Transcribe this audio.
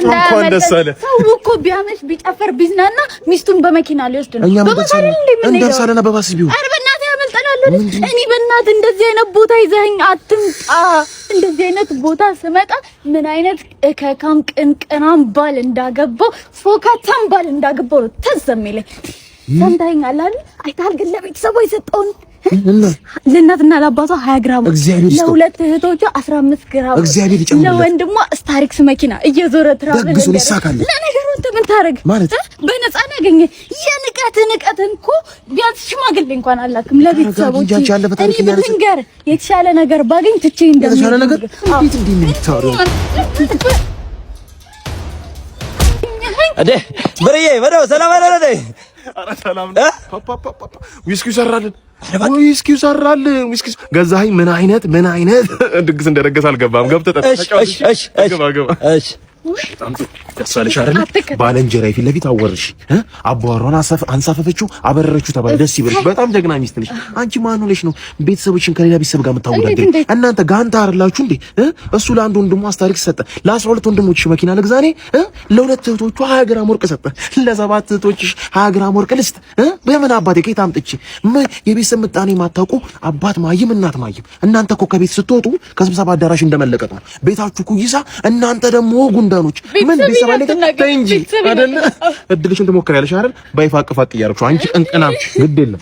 እንኳን ደስ አለ። ሰው እኮ ቢያመሽ ቢጨፈር ቢዝናና ሚስቱን በመኪና ሊወስድ ነው። እንደርሳለና በባስ ቢሆን ኧረ በእናትህ ያመልጠናል። እኔ በእናትህ እንደዚህ አይነት ቦታ ይዘኸኝ አትምጣ። እንደዚህ አይነት ቦታ ስመጣ ምን አይነት እከካም ቅንቅናም ባል እንዳገባው ፎካታም ባል እንዳገባው ትዝ የሚለኝ ሰምተኸኛል አይደል? አይተሃል ግን ለቤተሰቡ የሰጠውን ለእናትና ለአባቷ 20 ግራም ለሁለት እህቶቿ 15 ግራም ለወንድሟ ስታሪክስ መኪና እየዞረ ትራቨል ለነገሩ ምን ታረግ በነፃ ነው ያገኘ የንቀትን እኮ ቢያንስ ሽማግሌ እንኳን አላክም ለቤተሰቦች እኔ ብትንገር የተሻለ ነገር ባገኝ ትቼ የተሻለ ነገር እንዴት እንደምታወራው አደ በረዬ ወደው ሰላም አለለ ኧረ ሰላም ፓፓ ዊስኪው ሰራልን ዊስኪው ገዛኸኝ ምን አይነት ድግስ እንደደገስ አልገባም ገብተህ እሺ ተሳለሽ አይደል ባለንጀራ ፊት ለፊት አወርሽ አቧራውን አንሳፈፈችው አበረረችው ተባለ ደስ ይበልሽ በጣም ጀግና ሚስት ነሽ አንቺ ማን ሆነሽ ነው ቤተሰቦችን ከሌላ ቤተሰብ ጋር የምታወዳደሪ እናንተ ጋንታ አይደላችሁ እንዴ እሱ ለአንድ ወንድሙ አስታሪክ ሰጠ ለ12 ወንድሞችሽ መኪና ልግዛኔ ለሁለት እህቶቹ 20 ግራም ወርቅ ሰጠ ለሰባት እህቶችሽ 20 ግራም ወርቅ ልስጥ በምን አባቴ ከየት አምጥቼ የቤተሰብ ምጣኔ ማታውቁ አባት ማይም እናት ማይም እናንተ እኮ ከቤት ስትወጡ ከስብሰባ አዳራሽ እንደመለቀጥ ነው ቤታችሁ ኩይሳ እናንተ ደግሞ ጉንዳኖች ምን ቢሰማልኝ ተይ እንጂ አይደል እድልሽን ትሞክሪያለሽ አይደል ባይፋቅ ፋቅ እያደረግሽው አንቺ ቅንቅናም ግድ የለም